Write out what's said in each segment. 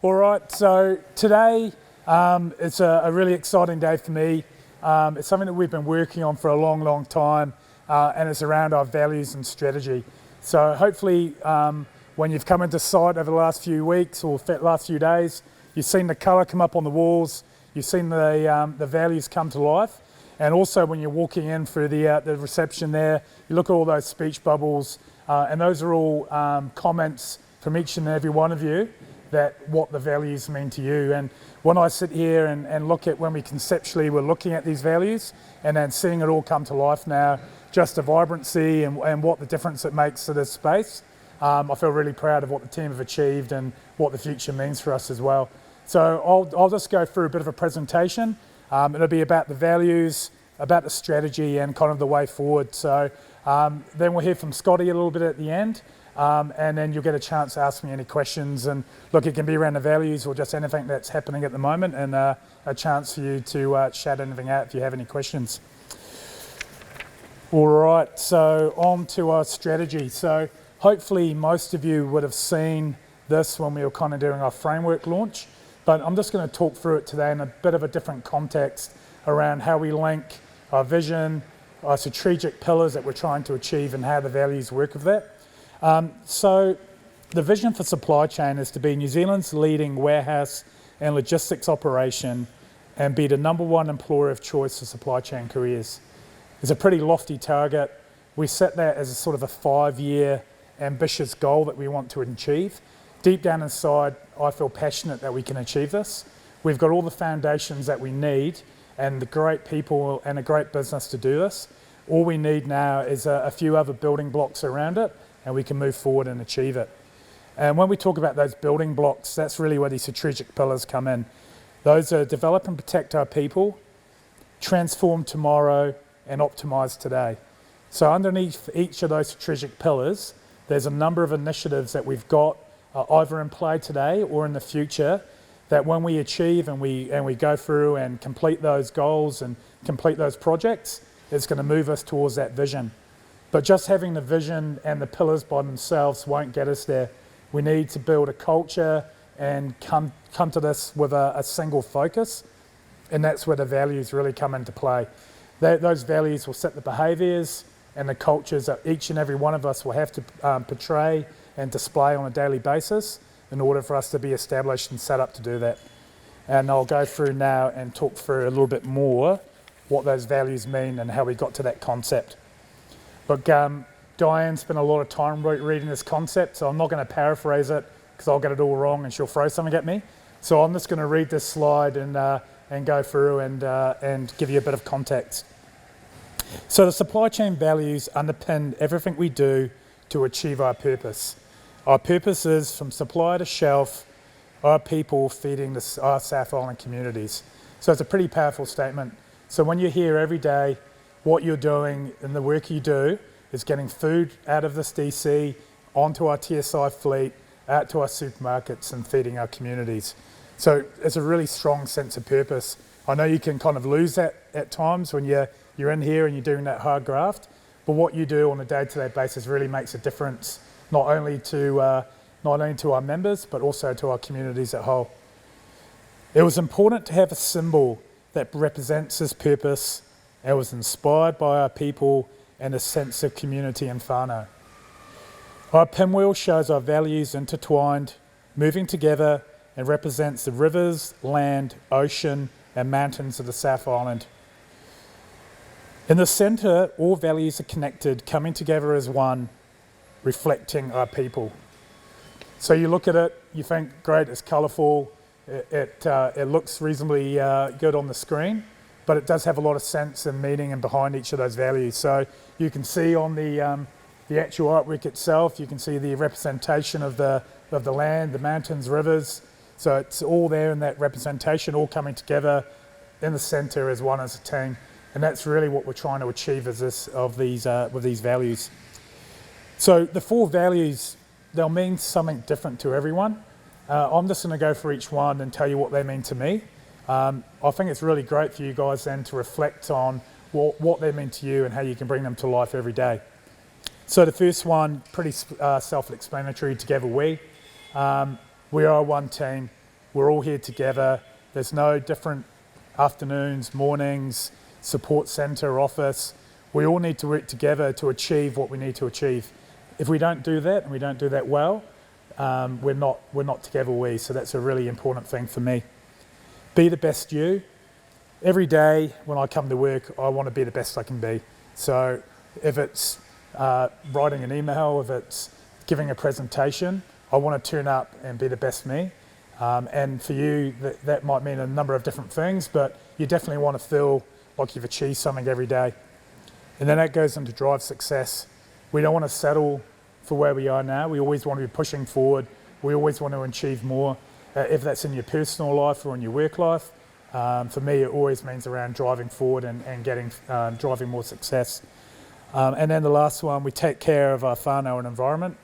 All right, so today it's a really exciting day for me. It's something that we've been working on for a long time, and it's around our values and strategy. So hopefully when you've come into site over the last few weeks or last few days, you've seen the colour come up on the walls, you've seen the values come to life, and also when you're walking in through the reception there, you look at all those speech bubbles, and those are all comments from each and every one of you that what the values mean to you. And when I sit here and look at when we conceptually were looking at these values and then seeing it all come to life now, just the vibrancy and what the difference it makes to this space, I feel really proud of what the team have achieved and what the future means for us as well. So I'll just go through a bit of a presentation. It'll be about the values, about the strategy and kind of the way forward. So then we'll hear from Scotty a little bit at the end. And then you'll get a chance to ask me any questions, and look, it can be around the values or just anything that's happening at the moment, and a chance for you to shout anything out if you have any questions. All right, so on to our strategy. So hopefully most of you would have seen this when we were kind of doing our framework launch, but I'm just going to talk through it today in a bit of a different context around how we link our vision, our strategic pillars that we're trying to achieve, and how the values work with that. So the vision for supply chain is to be New Zealand's leading warehouse and logistics operation and be the #1 employer of choice for supply chain careers. It's a pretty lofty target. We set that as a sort of a 5-year ambitious goal that we want to achieve. Deep down inside, I feel passionate that we can achieve this. We've got all the foundations that we need and the great people and a great business to do this. All we need now is a few other building blocks around it, and we can move forward and achieve it. And when we talk about those building blocks, that's really where these strategic pillars come in. Those are develop and protect our people, transform tomorrow, and optimise today. So underneath each of those strategic pillars, there's a number of initiatives that we've got either in play today or in the future that when we achieve and we go through and complete those goals and complete those projects, it's going to move us towards that vision. But just having the vision and the pillars by themselves won't get us there. We need to build a culture and come to this with a single focus, and that's where the values really come into play. Those values will set the behaviours and the cultures that each and every one of us will have to portray and display on a daily basis in order for us to be established and set up to do that. And I'll go through now and talk through a little bit more what those values mean and how we got to that concept. Look, Diane spent a lot of time reading this concept, so I'm not going to paraphrase it because I'll get it all wrong and she'll throw something at me. So I'm just going to read this slide and go through and give you a bit of context. So the supply chain values underpin everything we do to achieve our purpose. Our purpose is from supplier to shelf, our people feeding our South Island communities. So it's a pretty powerful statement. So when you're here every day, what you're doing and the work you do is getting food out of this DC, onto our TSI fleet, out to our supermarkets and feeding our communities. So it's a really strong sense of purpose. I know you can kind of lose that at times when you're in here and you're doing that hard graft, but what you do on a day-to-day basis really makes a difference, not only to our members, but also to our communities at whole. It was important to have a symbol that represents this purpose. It was inspired by our people and a sense of community and whānau. Our pinwheel shows our values intertwined, moving together, and represents the rivers, land, ocean, and mountains of the South Island. In the centre, all values are connected, coming together as one, reflecting our people. So you look at it, you think, great, it's colourful, it looks reasonably good on the screen, but it does have a lot of sense and meaning and behind each of those values. So you can see on the actual artwork itself, you can see the representation of the land, the mountains, rivers. So it's all there in that representation, all coming together in the centre as one as a team. And that's really what we're trying to achieve with these values. So the 4 values, they'll mean something different to everyone. I'm just going to go for each one and tell you what they mean to me. I think it's really great for you guys then to reflect on what they mean to you and how you can bring them to life every day. So the first one, pretty self-explanatory, together we. We are one team. we're all here together. There's no different afternoons, mornings, support centre, office. We all need to work together to achieve what we need to achieve. If we don't do that, and we don't do that well, we're not together. So that's a really important thing for me. Be the best you. Every day when I come to work, I want to be the best I can be. So if it's writing an email, if it's giving a presentation, I want to turn up and be the best me. And for you, that might mean a number of different things, but you definitely want to feel like you've achieved something every day. And then that goes into drive success. We don't want to settle for where we are now. We always want to be pushing forward. We always want to achieve more, if that's in your personal life or in your work life. For me, it always means around driving forward and driving more success. And then the last one, we take care of our whānau and environment.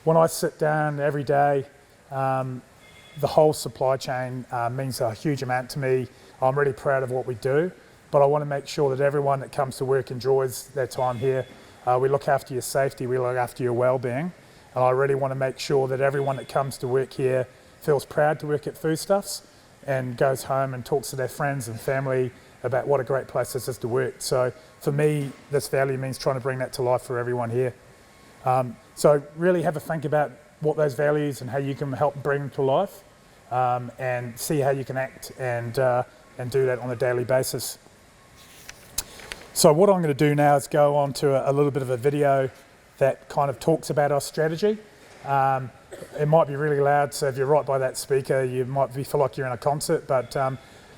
When I sit down every day, the whole supply chain means a huge amount to me. I'm really proud of what we do, but I want to make sure that everyone that comes to work enjoys their time here. We look after your safety, we look after your well-being, and I really want to make sure that everyone that comes to work here feels proud to work at Foodstuffs and goes home and talks to their friends and family about what a great place this is to work. So for me, this value means trying to bring that to life for everyone here. So really have a think about what those values and how you can help bring them to life, and see how you can act and do that on a daily basis. So what I'm going to do now is go on to a little bit of a video that kind of talks about our strategy. It might be really loud, so if you're right by that speaker, you might feel like you're in a concert, but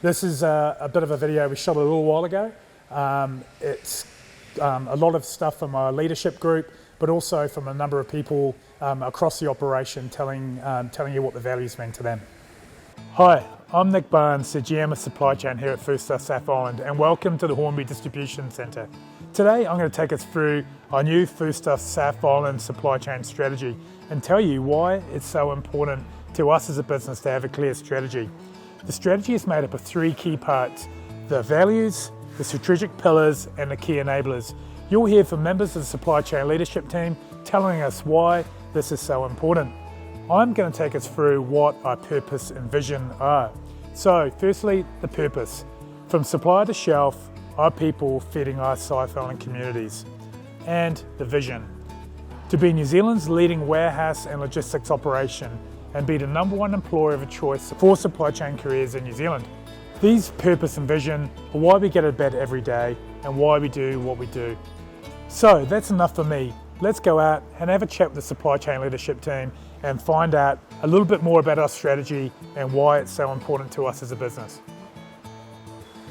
this is a bit of a video we shot a little while ago. It's a lot of stuff from our leadership group, but also from a number of people across the operation telling you what the values mean to them. Hi, I'm Nick Barnes, the GM of Supply Chain here at Foodstuffs South Island, and welcome to the Hornby Distribution Centre. Today I'm going to take us through our new Foodstuffs South Island supply chain strategy and tell you why it's so important to us as a business to have a clear strategy. The strategy is made up of three key parts: the values, the strategic pillars, and the key enablers. You'll hear from members of the supply chain leadership team telling us why this is so important. I'm going to take us through what our purpose and vision are. So firstly, the purpose. From supplier to shelf, our people feeding our South Island communities. And the vision. To be New Zealand's leading warehouse and logistics operation and be the #1 employer of choice for supply chain careers in New Zealand. These purpose and vision are why we get out of bed every day and why we do what we do. So that's enough for me. Let's go out and have a chat with the supply chain leadership team and find out a little bit more about our strategy and why it's so important to us as a business.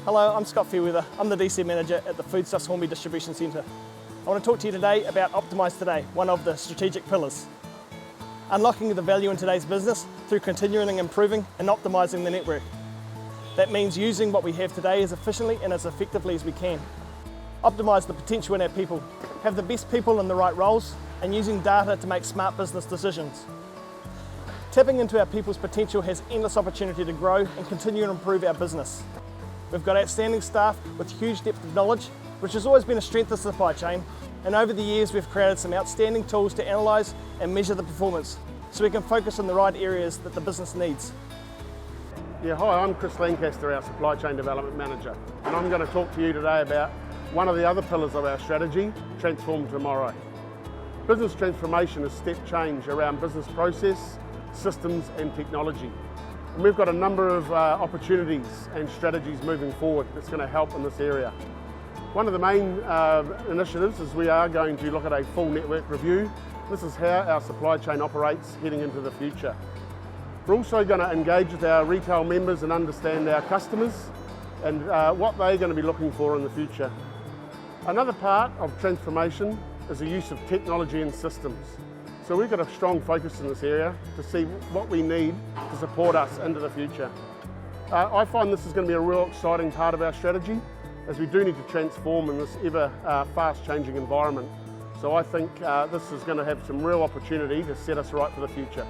Hello, I'm Scott Fairweather. I'm the DC Manager at the Foodstuffs Hornby Distribution Centre. I want to talk to you today about Optimise Today, one of the strategic pillars. Unlocking the value in today's business through continuing improving and optimising the network. That means using what we have today as efficiently and as effectively as we can. Optimise the potential in our people, have the best people in the right roles, and using data to make smart business decisions. Tapping into our people's potential has endless opportunity to grow and continue to improve our business. We've got outstanding staff with huge depth of knowledge, which has always been a strength of the supply chain, and over the years we've created some outstanding tools to analyse and measure the performance, so we can focus on the right areas that the business needs. Yeah, hi, I'm Chris Lancaster, our Supply Chain Development Manager, and I'm going to talk to you today about one of the other pillars of our strategy, Transform Tomorrow. Business transformation is step change around business process, systems and technology. And we've got a number of opportunities and strategies moving forward that's going to help in this area. One of the main initiatives is we are going to look at a full network review. This is how our supply chain operates heading into the future. We're also going to engage with our retail members and understand our customers and what they're going to be looking for in the future. Another part of transformation is the use of technology and systems. So we've got a strong focus in this area to see what we need to support us into the future. I find this is going to be a real exciting part of our strategy, as we do need to transform in this ever fast changing environment. So I think this is going to have some real opportunity to set us right for the future.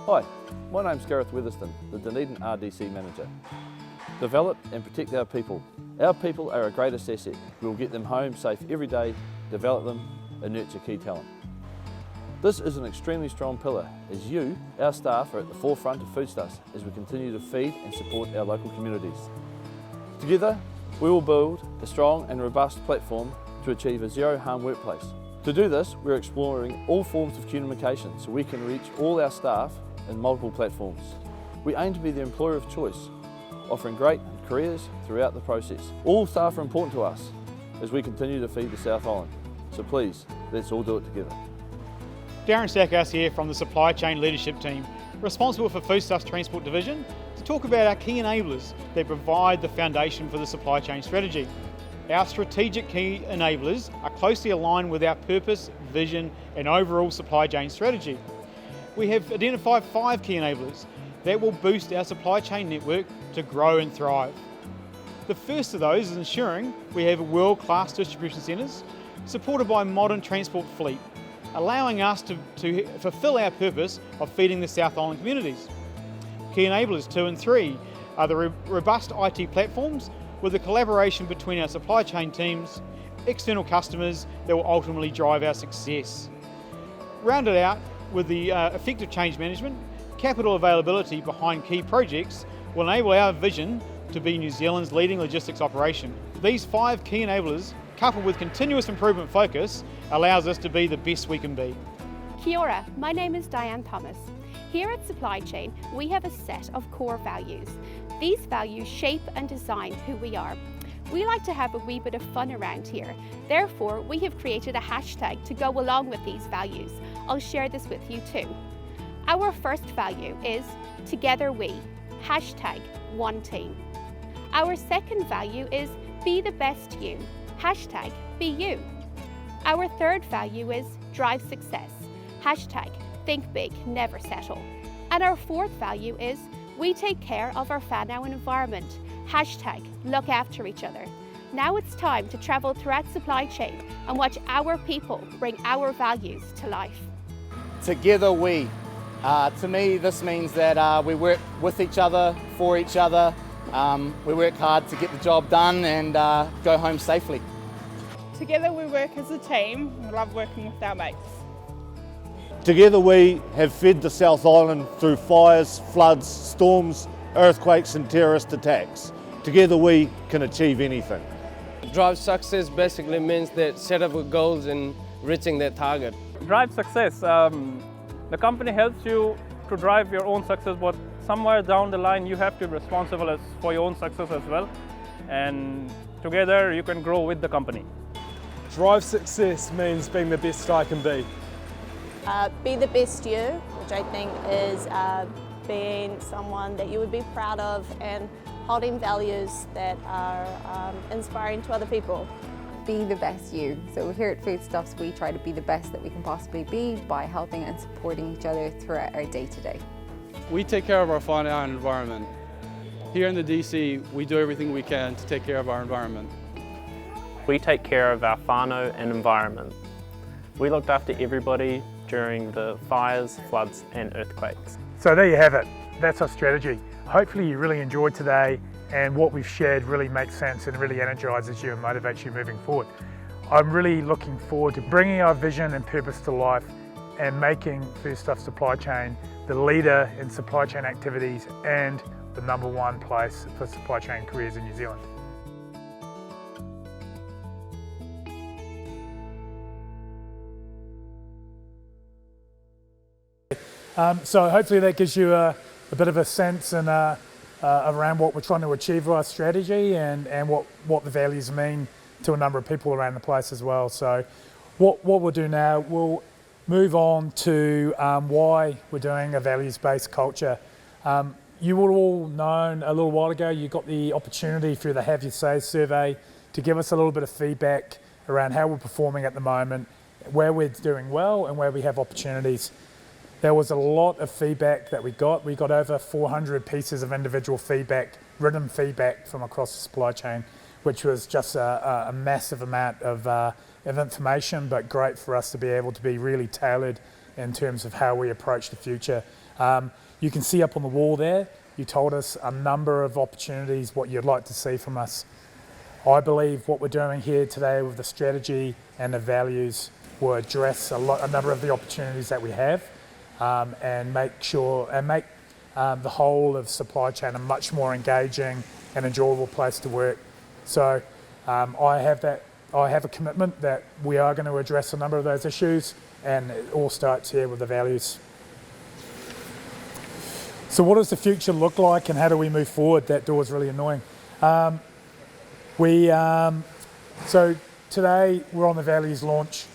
Hi, my name's Gareth Weatherston, the Dunedin RDC Manager. Develop and protect our people. Our people are our greatest asset. We'll get them home safe every day, develop them and nurture key talent. This is an extremely strong pillar as you, our staff, are at the forefront of Foodstuffs as we continue to feed and support our local communities. Together, we will build a strong and robust platform to achieve a zero harm workplace. To do this, we're exploring all forms of communication so we can reach all our staff in multiple platforms. We aim to be the employer of choice, offering great careers throughout the process. All staff are important to us as we continue to feed the South Island. So please, let's all do it together. Darren Stackhouse here from the Supply Chain Leadership Team, responsible for Foodstuffs Transport Division, to talk about our key enablers that provide the foundation for the supply chain strategy. Our strategic key enablers are closely aligned with our purpose, vision and overall supply chain strategy. We have identified 5 key enablers that will boost our supply chain network to grow and thrive. The first of those is ensuring we have world-class distribution centres supported by a modern transport fleet, allowing us to fulfil our purpose of feeding the South Island communities. Key enablers 2 and 3 are the robust IT platforms with the collaboration between our supply chain teams, external customers that will ultimately drive our success. Rounded out with the effective change management, capital availability behind key projects will enable our vision to be New Zealand's leading logistics operation. These 5 key enablers, coupled with continuous improvement focus, allows us to be the best we can be. Kia ora, my name is Diane Thomas. Here at Supply Chain, we have a set of core values. These values shape and design who we are. We like to have a wee bit of fun around here. Therefore, we have created a hashtag to go along with these values. I'll share this with you too. Our first value is Together We, hashtag One Team. Our second value is Be the Best You, hashtag Be You. Our third value is Drive Success, hashtag Think Big, Never Settle. And our fourth value is We Take Care of our whānau and environment, hashtag Look After Each Other. Now it's time to travel throughout supply chain and watch our people bring our values to life. Together We. To me, this means that we work with each other, for each other. We work hard to get the job done and go home safely. Together we work as a team. We love working with our mates. Together we have fed the South Island through fires, floods, storms, earthquakes and terrorist attacks. Together we can achieve anything. Drive Success basically means that set up goals and reaching their target. Drive Success. The company helps you to drive your own success, but somewhere down the line you have to be responsible for your own success as well. And together you can grow with the company. Drive Success means being the best I can be. Be the best you, which I think is being someone that you would be proud of and holding values that are inspiring to other people. Be the best you. So here at Foodstuffs we try to be the best that we can possibly be by helping and supporting each other throughout our day-to-day. We take care of our whānau and environment. Here in the DC, we do everything we can to take care of our environment. We take care of our whānau and environment. We looked after everybody during the fires, floods and earthquakes. So there you have it. That's our strategy. Hopefully you really enjoyed today and what we've shared really makes sense and really energises you and motivates you moving forward. I'm really looking forward to bringing our vision and purpose to life and making Foodstuffs Supply Chain the leader in supply chain activities and the #1 place for supply chain careers in New Zealand. So hopefully that gives you a bit of a sense and around what we're trying to achieve with our strategy and what the values mean to a number of people around the place as well. So what we'll do now, we'll move on to why we're doing a values-based culture. You will all known a little while ago, you got the opportunity through the Have You Say survey to give us a little bit of feedback around how we're performing at the moment, where we're doing well and where we have opportunities. There was a lot of feedback that we got. We got over 400 pieces of individual feedback, written feedback from across the supply chain, which was just a massive amount of information, but great for us to be able to be really tailored in terms of how we approach the future. You can see up on the wall there, you told us a number of opportunities, what you'd like to see from us. I believe what we're doing here today with the strategy and the values will address a number of the opportunities that we have, and make the whole of supply chain a much more engaging and enjoyable place to work. So I have a commitment that we are going to address a number of those issues, and it all starts here with the values. So what does the future look like, and how do we move forward? That door is really annoying. So today we're on the values launch.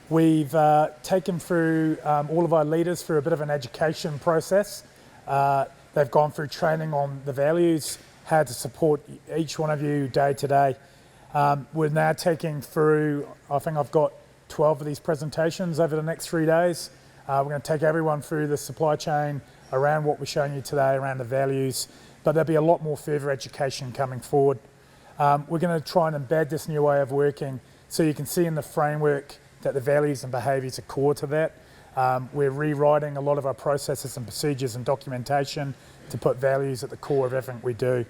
We've taken through all of our leaders through a bit of an education process. They've gone through training on the values, how to support each one of you day to day. We're now taking through, I think I've got 12 of these presentations over the next 3 days. We're going to take everyone through the supply chain around what we're showing you today, around the values, but there'll be a lot more further education coming forward. We're going to try and embed this new way of working so you can see in the framework that the values and behaviours are core to that. We're rewriting a lot of our processes and procedures and documentation to put values at the core of everything we do.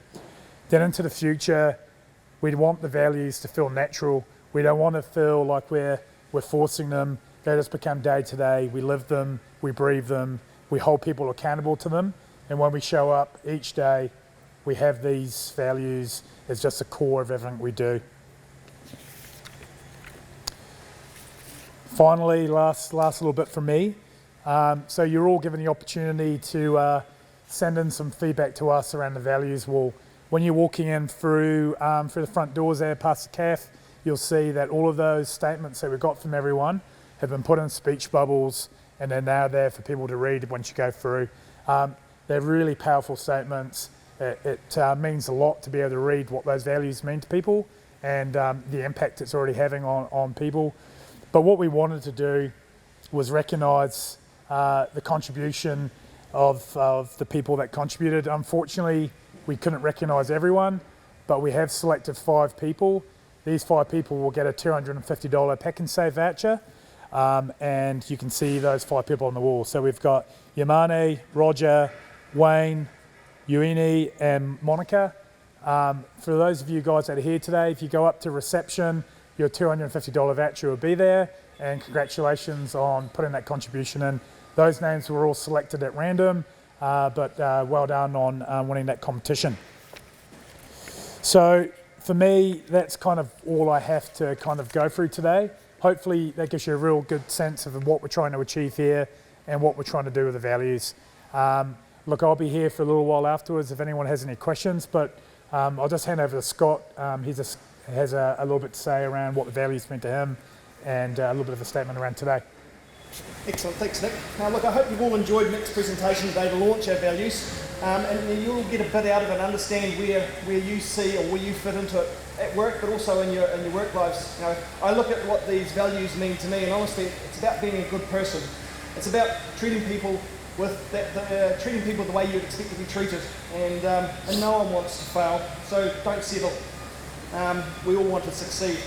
Then into the future, we want the values to feel natural. We don't want to feel like we're forcing them. They just become day to day. We live them, we breathe them, we hold people accountable to them. And when we show up each day, we have these values as just the core of everything we do. Finally, last little bit from me. So you're all given the opportunity to send in some feedback to us around the values wall. When you're walking in through the front doors there past the CAF, you'll see that all of those statements that we got from everyone have been put in speech bubbles, and they're now there for people to read once you go through. They're really powerful statements. It means a lot to be able to read what those values mean to people and the impact it's already having on people. But what we wanted to do was recognise the contribution of the people that contributed. Unfortunately, we couldn't recognise everyone, but we have selected 5 people. These 5 people will get a $250 Pack and Save voucher, and you can see those 5 people on the wall. So we've got Yamane, Roger, Wayne, Uini and Monica. For those of you guys that are here today, if you go up to reception, your $250 voucher will be there, and congratulations on putting that contribution in. Those names were all selected at random, but well done on winning that competition. So for me, that's kind of all I have to kind of go through today. Hopefully that gives you a real good sense of what we're trying to achieve here and what we're trying to do with the values. Look, I'll be here for a little while afterwards if anyone has any questions, but I'll just hand over to Scott. He has a little bit to say around what the values mean to him and a little bit of a statement around today. Excellent, thanks Nick. Now look, I hope you've all enjoyed Nick's presentation today to launch our values, and you'll get a bit out of it and understand where you see or where you fit into it at work, but also in your work lives. You know, I look at what these values mean to me, and honestly, it's about being a good person. It's about treating people treating people the way you'd expect to be treated, and no one wants to fail, so don't settle. We all want to succeed.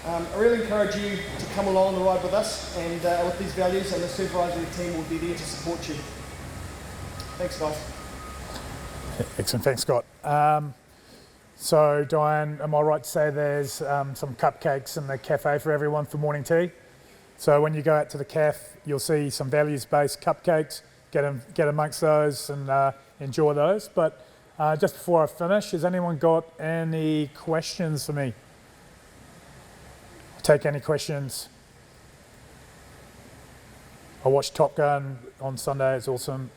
I really encourage you to come along the ride with us and with these values, and the supervisory team will be there to support you. Thanks guys. Excellent, thanks Scott. So Diane, am I right to say there's some cupcakes in the cafe for everyone for morning tea? So when you go out to the CAF, you'll see some values-based cupcakes. Get amongst those and enjoy those. But just before I finish, has anyone got any questions for me? I'll take any questions. I watched Top Gun on Sunday, it's awesome.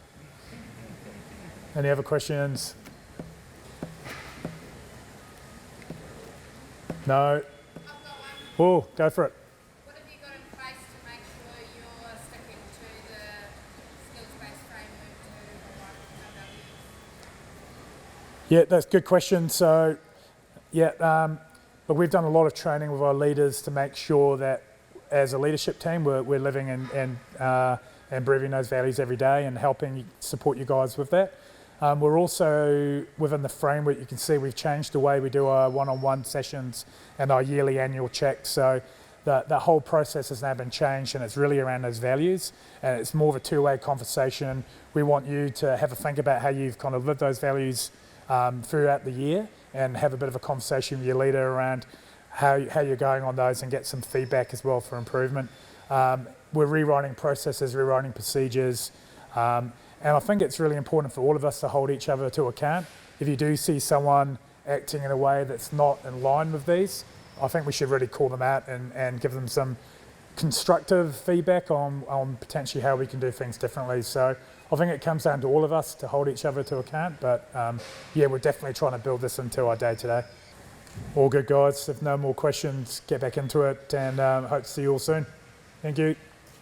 Any other questions? No? Oh, go for it. What have you got in place to make sure you're sticking to the skills-based framework to align with our values? Yeah, that's a good question. So, yeah, but we've done a lot of training with our leaders to make sure that as a leadership team, we're living and breathing those values every day and helping support you guys with that. We're also, within the framework, you can see we've changed the way we do our one-on-one sessions and our yearly annual checks. So the whole process has now been changed, and it's really around those values, and it's more of a two-way conversation. We want you to have a think about how you've kind of lived those values throughout the year, and have a bit of a conversation with your leader around how you're going on those and get some feedback as well for improvement. We're rewriting processes, rewriting procedures, and I think it's really important for all of us to hold each other to account. If you do see someone acting in a way that's not in line with these, I think we should really call them out and give them some constructive feedback on potentially how we can do things differently. So I think it comes down to all of us to hold each other to account, but yeah, we're definitely trying to build this into our day today. All good, guys. If no more questions, get back into it, and hope to see you all soon. Thank you.